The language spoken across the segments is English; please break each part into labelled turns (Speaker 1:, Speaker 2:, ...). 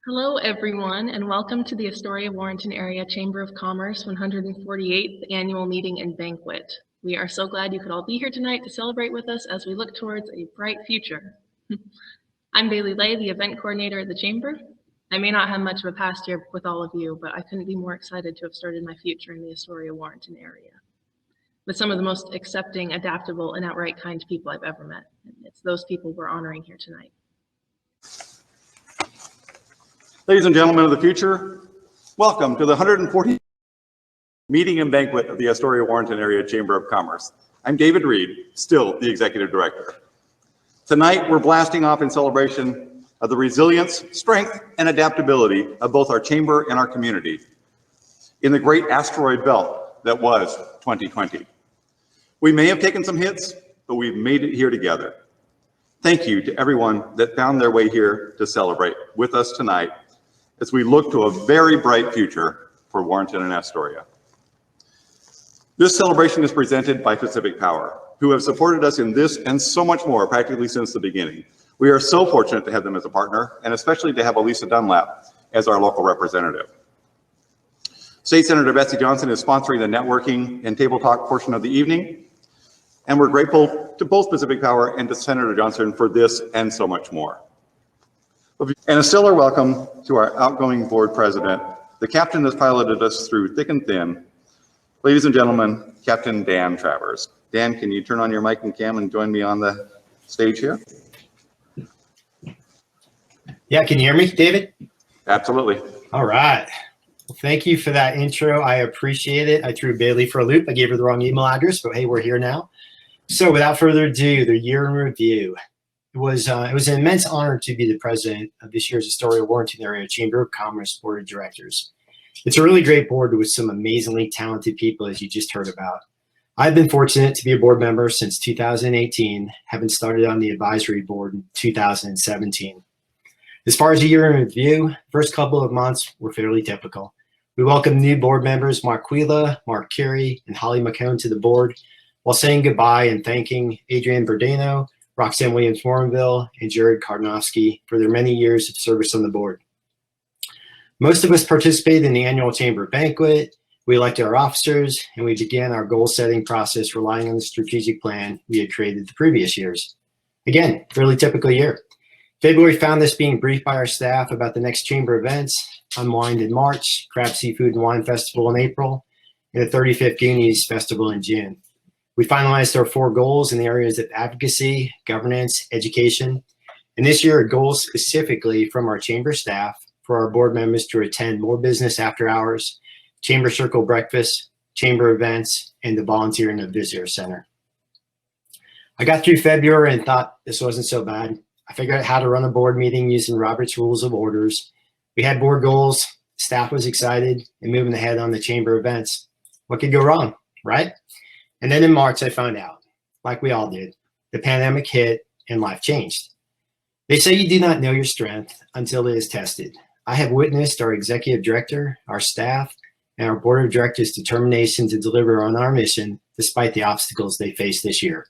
Speaker 1: Hello, everyone, and welcome to the Astoria-Warrenton Area Chamber of Commerce 148th Annual Meeting and Banquet. We are so glad you could all be here tonight to celebrate with us as we look towards a bright future. I'm Bailey Lay, the event coordinator at the Chamber. I may not have much of a past here with all of you, but I couldn't be more excited to have started my future in the Astoria-Warrenton area with some of the most accepting, adaptable, and outright kind people I've ever met. And it's those people we're honoring here tonight.
Speaker 2: Ladies and gentlemen of the future, welcome to the 140th Meeting and Banquet of the Astoria-Warrenton Area Chamber of Commerce. I'm David Reed, still the Executive Director. Tonight, we're blasting off in celebration of the resilience, strength, and adaptability of both our Chamber and our community in the great asteroid belt that was 2020. We may have taken some hits, but we've made it here together. Thank you to everyone that found their way here to celebrate with us tonight as we look to a very bright future for Warrenton and Astoria. This celebration is presented by Pacific Power, who have supported us in this and so much more practically since the beginning. We are so fortunate to have them as a partner, and especially to have Elisa Dunlap as our local representative. State Senator Betsy Johnson is sponsoring the networking and table talk portion of the evening, and we're grateful to both Pacific Power and to Senator Johnson for this and so much more. And a stellar welcome to our outgoing board president, the captain that's piloted us through thick and thin. Ladies and gentlemen, Captain Dan Travers. Dan, can you turn on your mic and cam and join me on the stage here?
Speaker 3: Yeah, can you hear me, David?
Speaker 2: Absolutely.
Speaker 3: All right. Well, thank you for that intro. I appreciate it. I threw Bailey for a loop. I gave her the wrong email address, but hey, we're here now. So without further ado, the year in review. It was an immense honor to be the president of this year's Astoria-Warrenton Area Chamber of Commerce Board of Directors. It's a really great board with some amazingly talented people, as you just heard about. I've been fortunate to be a board member since 2018, having started on the advisory board in 2017. As far as the year in review, first couple of months were fairly typical. We welcomed new board members Mark Quila, Mark Carey, and Holly McCone to the board, while saying goodbye and thanking Adrienne Berdano, Roxanne Williams-Morinville, and Jared Karnofsky for their many years of service on the board. Most of us participated in the annual chamber banquet. We elected our officers, and we began our goal-setting process relying on the strategic plan we had created the previous years. Again, fairly typical year. February found us being briefed by our staff about the next chamber events: Unwind in March, Crab Seafood and Wine Festival in April, and the 35th Goonies Festival in June. We finalized our 4 goals in the areas of advocacy, governance, education, and this year a goal specifically from our chamber staff for our board members to attend more business after hours, chamber circle breakfast, chamber events, and the volunteer in the visitor center. I got through February and thought this wasn't so bad. I figured out how to run a board meeting using Robert's Rules of Orders. We had board goals, staff was excited, and moving ahead on the chamber events. What could go wrong, right? And then in March, I found out, like we all did, the pandemic hit and life changed. They say you do not know your strength until it is tested. I have witnessed our executive director, our staff, and our board of directors' determination to deliver on our mission despite the obstacles they faced this year.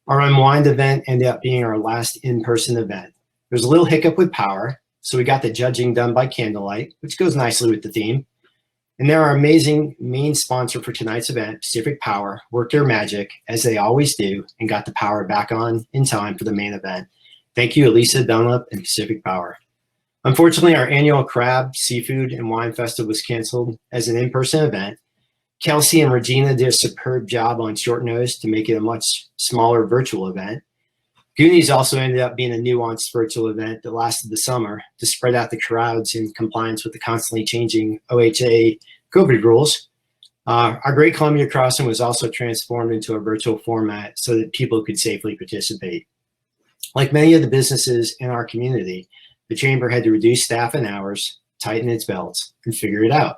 Speaker 3: Our Unwind event ended up being our last in-person event. There was a little hiccup with power, so we got the judging done by candlelight, which goes nicely with the theme. And they're our amazing main sponsor for tonight's event, Pacific Power, worked their magic, as they always do, and got the power back on in time for the main event. Thank you, Elisa Dunlap and Pacific Power. Unfortunately, our annual Crab, Seafood, and Wine Festival was canceled as an in-person event. Kelsey and Regina did a superb job on short notice to make it a much smaller virtual event. Goonies also ended up being a nuanced virtual event that lasted the summer to spread out the crowds in compliance with the constantly changing OHA COVID rules. Our Great Columbia Crossing was also transformed into a virtual format so that people could safely participate. Like many of the businesses in our community, the chamber had to reduce staff and hours, tighten its belts, and figure it out.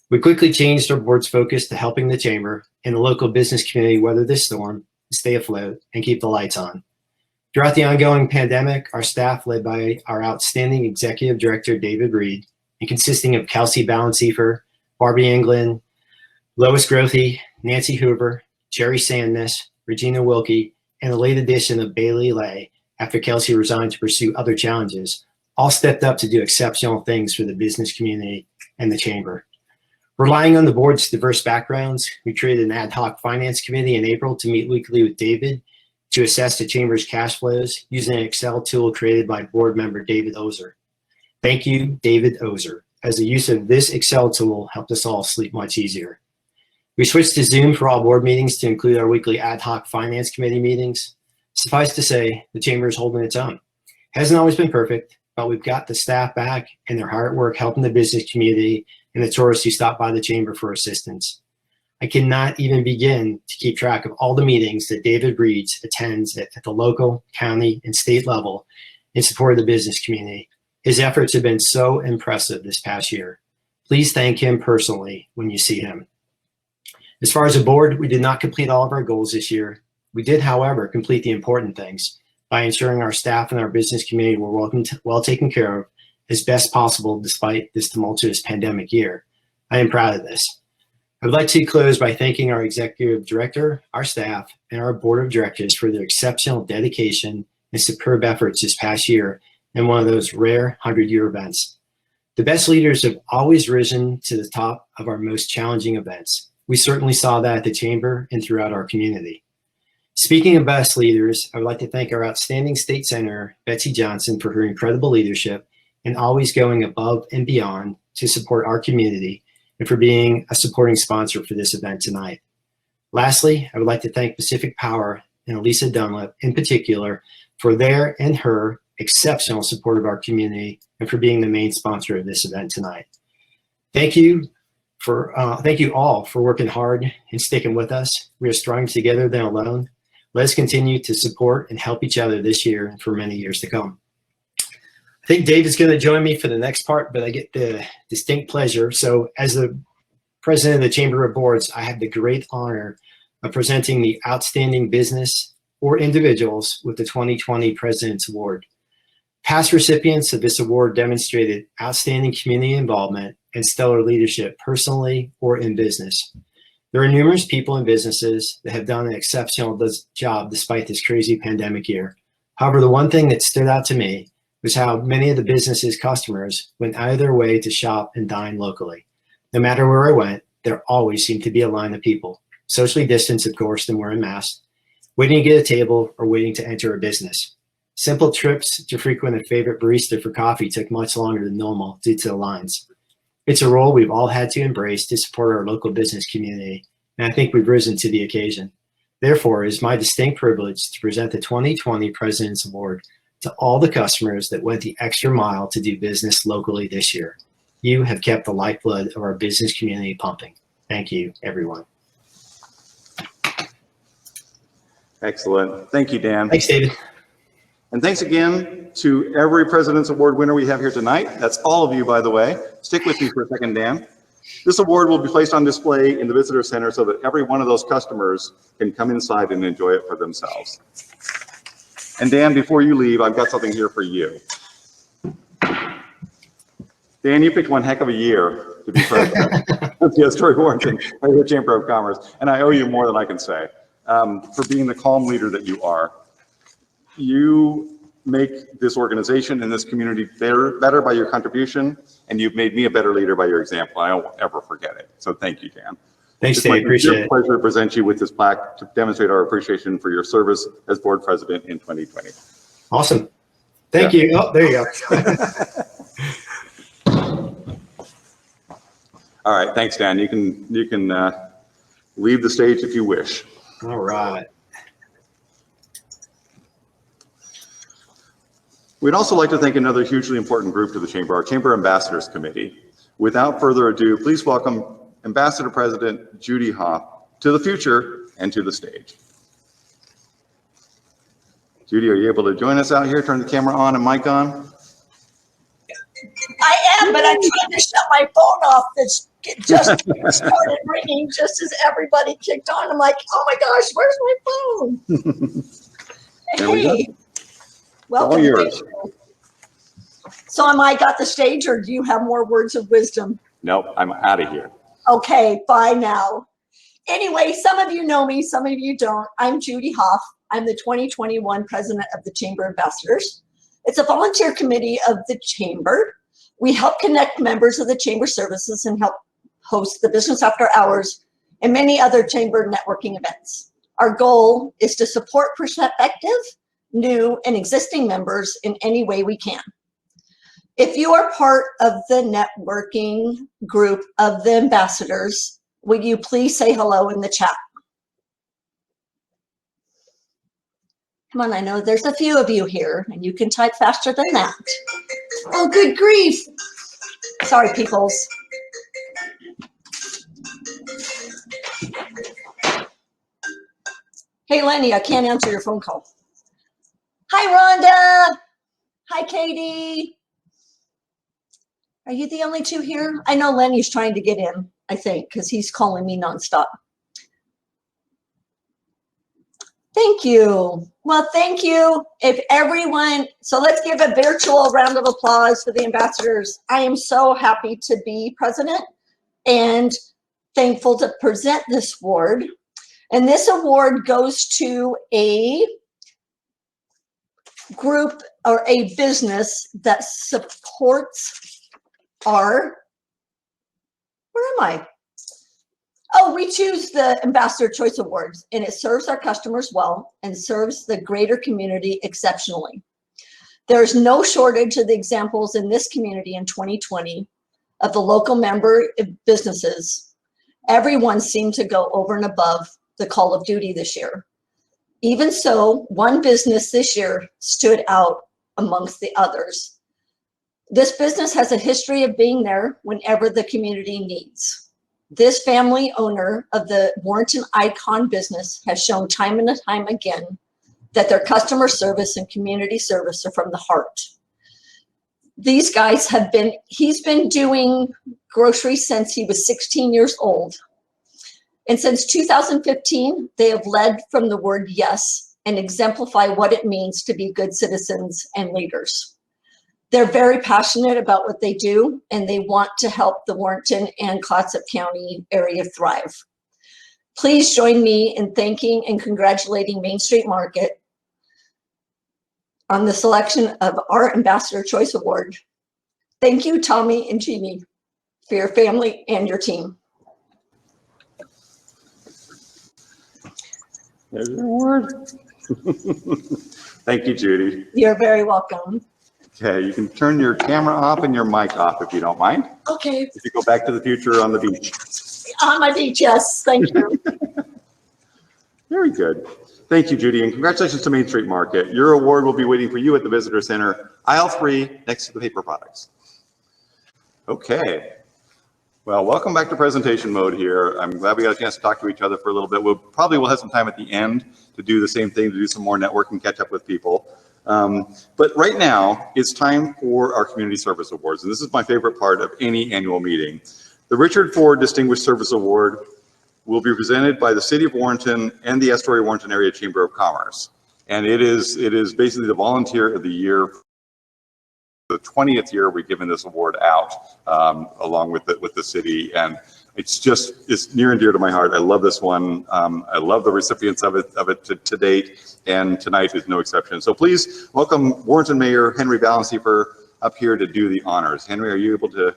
Speaker 3: We quickly changed our board's focus to helping the chamber and the local business community weather this storm, stay afloat, and keep the lights on. Throughout the ongoing pandemic, our staff, led by our outstanding executive director, David Reed, and consisting of Kelsey Balanciefer, Barbie England, Lois Grothy, Nancy Hoover, Jerry Sandness, Regina Wilkie, and the late addition of Bailey Lay after Kelsey resigned to pursue other challenges, all stepped up to do exceptional things for the business community and the chamber. Relying on the board's diverse backgrounds, we created an ad hoc finance committee in April to meet weekly with David to assess the chamber's cash flows using an Excel tool created by board member David Ozer. Thank you, David Ozer, as the use of this Excel tool helped us all sleep much easier. We switched to Zoom for all board meetings to include our weekly ad hoc finance committee meetings. Suffice to say, the chamber is holding its own. Hasn't always been perfect, but we've got the staff back and they're hard at work helping the business community and the tourists who stop by the chamber for assistance. I cannot even begin to keep track of all the meetings that David Reeds attends at the local, county, and state level in support of the business community. His efforts have been so impressive this past year. Please thank him personally when you see him. As far as a board, we did not complete all of our goals this year. We did, however, complete the important things by ensuring our staff and our business community were well taken care of as best possible despite this tumultuous pandemic year. I am proud of this. I would like to close by thanking our executive director, our staff, and our board of directors for their exceptional dedication and superb efforts this past year in one of those rare 100-year events. The best leaders have always risen to the top of our most challenging events. We certainly saw that at the chamber and throughout our community. Speaking of best leaders, I would like to thank our outstanding state senator, Betsy Johnson, for her incredible leadership and always going above and beyond to support our community and for being a supporting sponsor for this event tonight. Lastly, I would like to thank Pacific Power and Elisa Dunlap in particular for their and her exceptional support of our community and for being the main sponsor of this event tonight. Thank you all for working hard and sticking with us. We are stronger together than alone. Let's continue to support and help each other this year and for many years to come. I think David's going to join me for the next part, but I get the distinct pleasure. So as the president of the Chamber of Boards, I have the great honor of presenting the Outstanding Business or Individuals with the 2020 President's Award. Past recipients of this award demonstrated outstanding community involvement and stellar leadership personally or in business. There are numerous people and businesses that have done an exceptional job despite this crazy pandemic year. However, the one thing that stood out to me was how many of the businesses' customers went out of their way to shop and dine locally. No matter where I went, there always seemed to be a line of people, socially distanced, of course, and wearing masks, waiting to get a table or waiting to enter a business. Simple trips to frequent a favorite barista for coffee took much longer than normal due to the lines. It's a role we've all had to embrace to support our local business community, and I think we've risen to the occasion. Therefore, it is my distinct privilege to present the 2020 President's Award to all the customers that went the extra mile to do business locally this year. You have kept the lifeblood of our business community pumping. Thank you, everyone.
Speaker 2: Excellent. Thank you, Dan.
Speaker 3: Thanks, David.
Speaker 2: And thanks again to every President's Award winner we have here tonight. That's all of you, by the way. Stick with me for a second, Dan. This award will be placed on display in the visitor center so that every one of those customers can come inside and enjoy it for themselves. And Dan, before you leave, I've got something here for you. Dan, you picked one heck of a year to be president of the Astoria-Warrenton Chamber of Commerce, and I owe you more than I can say for being the calm leader that you are. You make this organization and this community better by your contribution, and you've made me a better leader by your example. I won't ever forget it. So thank you, Dan.
Speaker 3: Thanks, Dave. Appreciate it.
Speaker 2: It's my pleasure to present you with this plaque to demonstrate our appreciation for your service as board president in 2020.
Speaker 3: Awesome. Thank you. Oh, there you go.
Speaker 2: All right. Thanks, Dan. You can leave the stage if you wish.
Speaker 3: All right.
Speaker 2: We'd also like to thank another hugely important group to the Chamber, our Chamber Ambassadors Committee. Without further ado, please welcome Ambassador President Judy Hoff to the future and to the stage. Judy, are you able to join us out here? Turn the camera on and mic on.
Speaker 4: I am, but I'm trying to shut my phone off. That's just started ringing just as everybody kicked on. I'm like, oh my gosh, where's my phone?
Speaker 2: There we go.
Speaker 4: Welcome.
Speaker 2: All yours.
Speaker 4: So am I got the stage, or do you have more words of wisdom?
Speaker 2: Nope, I'm out of here.
Speaker 4: Okay, bye now. Anyway, some of you know me, some of you don't. I'm Judy Hoff. I'm the 2021 president of the Chamber of Ambassadors. It's a volunteer committee of the Chamber. We help connect members of the Chamber services and help host the business after hours and many other Chamber networking events. Our goal is to support prospective, new, and existing members in any way we can. If you are part of the networking group of the ambassadors, would you please say hello in the chat? Come on, I know there's a few of you here, and you can type faster than that. Oh, good grief. Sorry, peoples. Hey, Lenny, I can't answer your phone call. Hi, Rhonda. Hi, Katie. Are you the only two here? I know Lenny's trying to get in, I think, because he's calling me nonstop. Thank you. Well, thank you. If everyone, so let's give a virtual round of applause for the ambassadors. I am so happy to be president and thankful to present this award. And this award goes to a group or a business that supports our, where am I? Oh, we choose the Ambassador Choice Awards, and it serves our customers well and serves the greater community exceptionally. There's no shortage of the examples in this community in 2020 of the local member businesses. Everyone seemed to go over and above the call of duty this year. Even so, one business this year stood out amongst the others. This business has a history of being there whenever the community needs. This family owner of the Warrenton Icon business has shown time and time again that their customer service and community service are from the heart. These guys have been, he's been doing groceries since he was 16 years old. And since 2015, they have led from the word yes and exemplify what it means to be good citizens and leaders. They're very passionate about what they do, and they want to help the Warrenton and Clatsop County area thrive. Please join me in thanking and congratulating Main Street Market on the selection of our Ambassador Choice Award. Thank you, Tommy and Jeannie, for your family and your team.
Speaker 2: There's your award. Thank you, Judy.
Speaker 4: You're very welcome.
Speaker 2: Okay, you can turn your camera off and your mic off if you don't mind.
Speaker 4: Okay.
Speaker 2: If you go back to the future on the beach.
Speaker 4: On my beach, yes, thank you.
Speaker 2: Very good. Thank you, Judy, and congratulations to Main Street Market. Your award will be waiting for you at the Visitor Center, aisle 3, next to the paper products. Okay. Well, welcome back to presentation mode here. I'm glad we got a chance to talk to each other for a little bit. We'll probably have some time at the end to do the same thing, to do some more networking, catch up with people. But right now, it's time for our Community Service Awards, and this is my favorite part of any annual meeting. The Richard Ford Distinguished Service Award will be presented by the City of Warrenton and the Astoria-Warrenton Area Chamber of Commerce. And it is basically the Volunteer of the Year. The 20th year we've given this award out along with the city, and it's near and dear to my heart. I love this one. I love the recipients of it to date, and tonight is no exception. So please welcome Warrenton Mayor Henry Balanceifer up here to do the honors. Henry, are you able to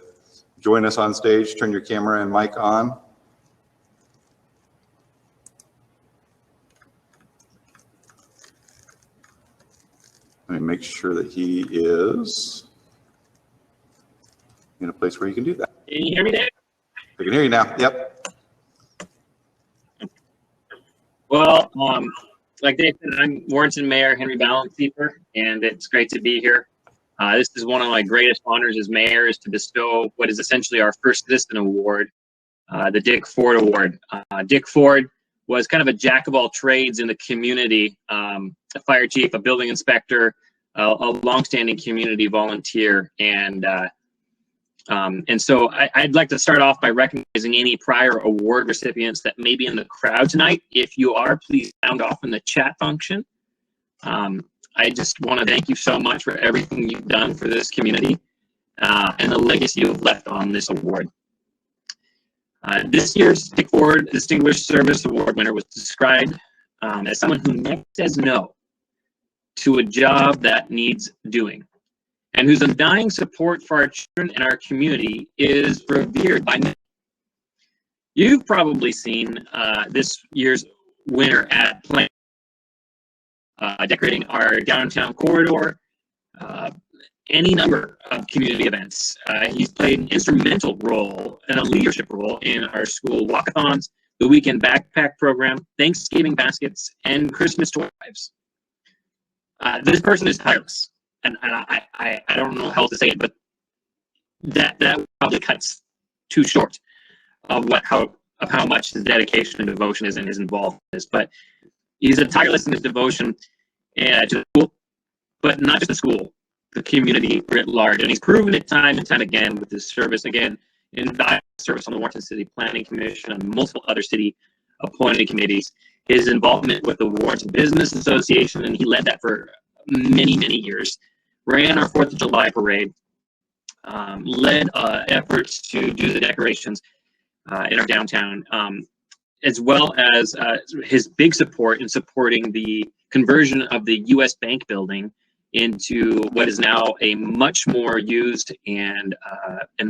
Speaker 2: join us on stage? Turn your camera and mic on. Let me make sure that he is in a place where you can do that.
Speaker 5: Can you hear me, Dave?
Speaker 2: I can hear you now. Yep.
Speaker 5: Well, like Dave said, I'm Warrenton Mayor Henry Balanceifer, and it's great to be here. This is one of my greatest honors as mayor, is to bestow what is essentially our first citizen award, the Dick Ford Award. Dick Ford was kind of a jack of all trades in the community, a fire chief, a building inspector, a longstanding community volunteer, and so I'd like to start off by recognizing any prior award recipients that may be in the crowd tonight. If you are, please sound off in the chat function. I just want to thank you so much for everything you've done for this community and the legacy you've left on this award. This year's Dick Ford Distinguished Service Award winner was described as someone who never says no. to a job that needs doing, and whose undying support for our children and our community is revered by many. You've probably seen this year's winner at Plan, decorating our downtown corridor, any number of community events. He's played an instrumental role and a leadership role in our school walkathons, the weekend backpack program, Thanksgiving baskets, and Christmas toy drives. This person is tireless, and I don't know how else to say it, but that probably cuts too short of how much his dedication and devotion is and his involvement is. But he's a tireless in his devotion to the school, but not just the school, the community writ large. And he's proven it time and time again with his service, again, in service on the Warrenton City Planning Commission and multiple other city appointed committees. His involvement with the Warrenton Business Association, and he led that for many, many years, ran our 4th of July parade, led efforts to do the decorations in our downtown, as well as his big support in supporting the conversion of the U.S. Bank building into what is now a much more used and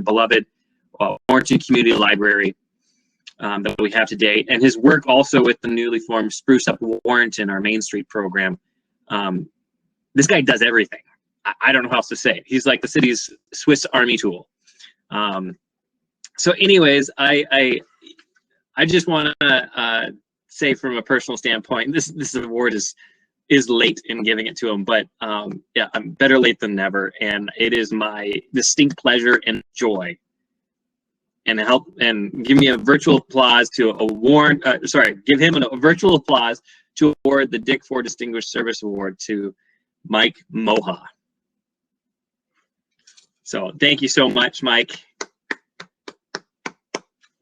Speaker 5: beloved Warrenton Community Library that we have today, and his work also with the newly formed Spruce Up Warrenton, our Main Street program. This guy does everything. I don't know how else to say it. He's like the city's Swiss Army tool. So anyways, I just want to say from a personal standpoint, this award is late in giving it to him, but yeah, I'm better late than never, and it is my distinct pleasure and joy, and give me a virtual applause to award. Give him a virtual applause to award the Dick Ford Distinguished Service Award to Mike Moha. So thank you so much, Mike.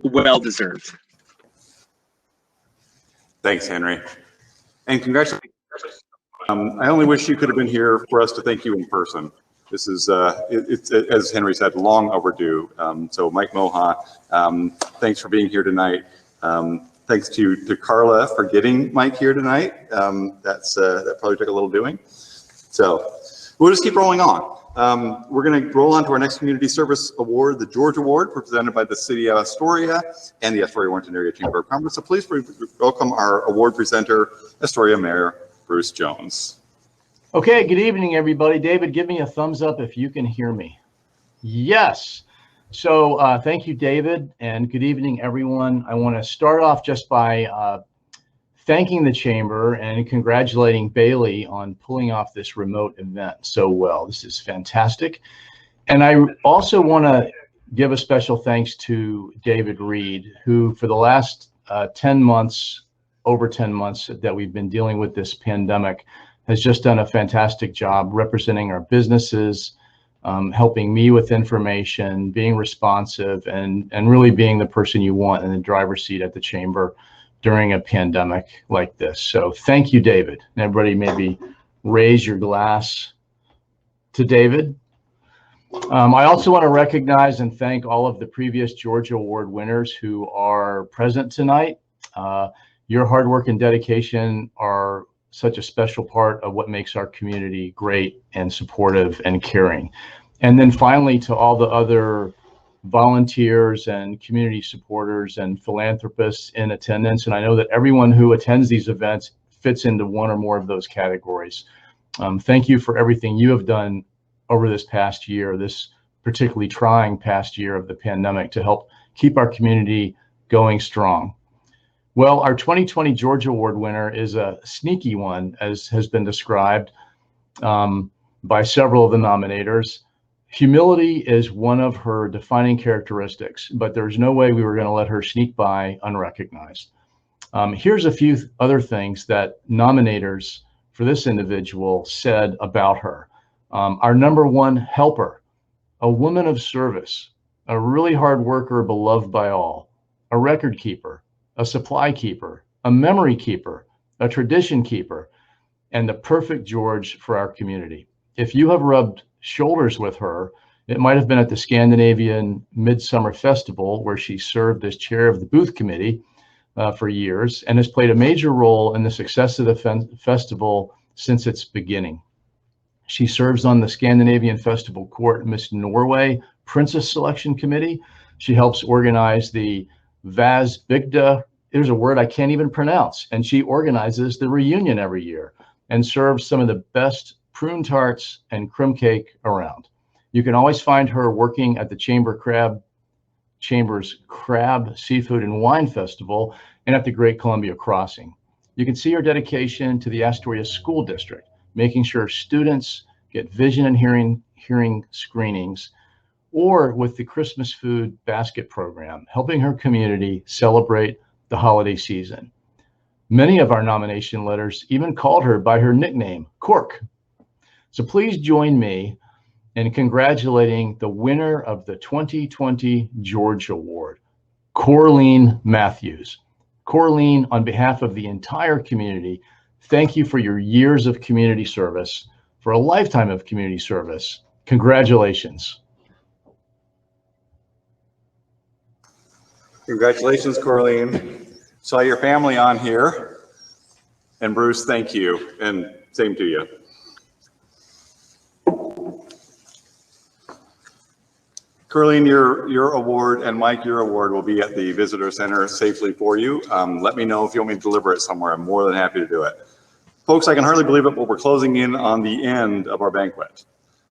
Speaker 5: Well deserved.
Speaker 2: Thanks, Henry. And congratulations. I only wish you could have been here for us to thank you in person. This is, it's as Henry said, long overdue. So Mike Moha, thanks for being here tonight. Thanks to Carla for getting Mike here tonight. That probably took a little doing. So we'll just keep rolling on. We're going to roll on to our next Community Service Award, the George Award, presented by the City of Astoria and the Astoria-Warrenton Area Chamber of Commerce. So please welcome our award presenter, Astoria Mayor Bruce Jones.
Speaker 6: Okay, good evening, everybody. David, give me a thumbs up if you can hear me. Yes. So thank you, David, and good evening, everyone. I want to start off just by thanking the Chamber and congratulating Bailey on pulling off this remote event so well. This is fantastic. And I also want to give a special thanks to David Reed, who for the last 10 months, over 10 months that we've been dealing with this pandemic, has just done a fantastic job representing our businesses, helping me with information, being responsive, and really being the person you want in the driver's seat at the Chamber during a pandemic like this. So thank you, David. And everybody maybe raise your glass to David. I also want to recognize and thank all of the previous Georgia Award winners who are present tonight. Your hard work and dedication are such a special part of what makes our community great and supportive and caring. And then finally, to all the other volunteers and community supporters and philanthropists in attendance. And I know that everyone who attends these events fits into one or more of those categories. Thank you for everything you have done over this past year, this particularly trying past year of the pandemic, to help keep our community going strong. Well, our 2020 Georgia Award winner is a sneaky one, as has been described by several of the nominators. Humility is one of her defining characteristics, but there's no way we were going to let her sneak by unrecognized. Here's a few other things that nominators for this individual said about her. Our #1 helper, a woman of service, a really hard worker beloved by all, a record keeper, a supply keeper, a memory keeper, a tradition keeper, and the perfect George for our community. If you have rubbed shoulders with her, it might have been at the Scandinavian Midsummer Festival, where she served as chair of the booth committee for years and has played a major role in the success of the festival since its beginning. She serves on the Scandinavian Festival Court Miss Norway Princess Selection Committee. She helps organize the Vasbygda, there's a word I can't even pronounce, and she organizes the reunion every year and serves some of the best prune tarts and crumb cake around. You can always find her working at the Chamber's Crab, Seafood, and Wine Festival and at the Great Columbia Crossing. You can see her dedication to the Astoria School District, making sure students get vision and hearing screenings, or with the Christmas Food Basket Program, helping her community celebrate the holiday season. Many of our nomination letters even called her by her nickname, Cork. So please join me in congratulating the winner of the 2020 George Award, Corleen Mathews. Corleen, on behalf of the entire community, thank you for your years of community service, for a lifetime of community service. Congratulations.
Speaker 2: Congratulations, Corleen. Saw your family on here. And Bruce, thank you. And same to you. Corleen, your award, and Mike, your award will be at the Visitor Center safely for you. Let me know if you want me to deliver it somewhere. I'm more than happy to do it. Folks, I can hardly believe it, but we're closing in on the end of our banquet.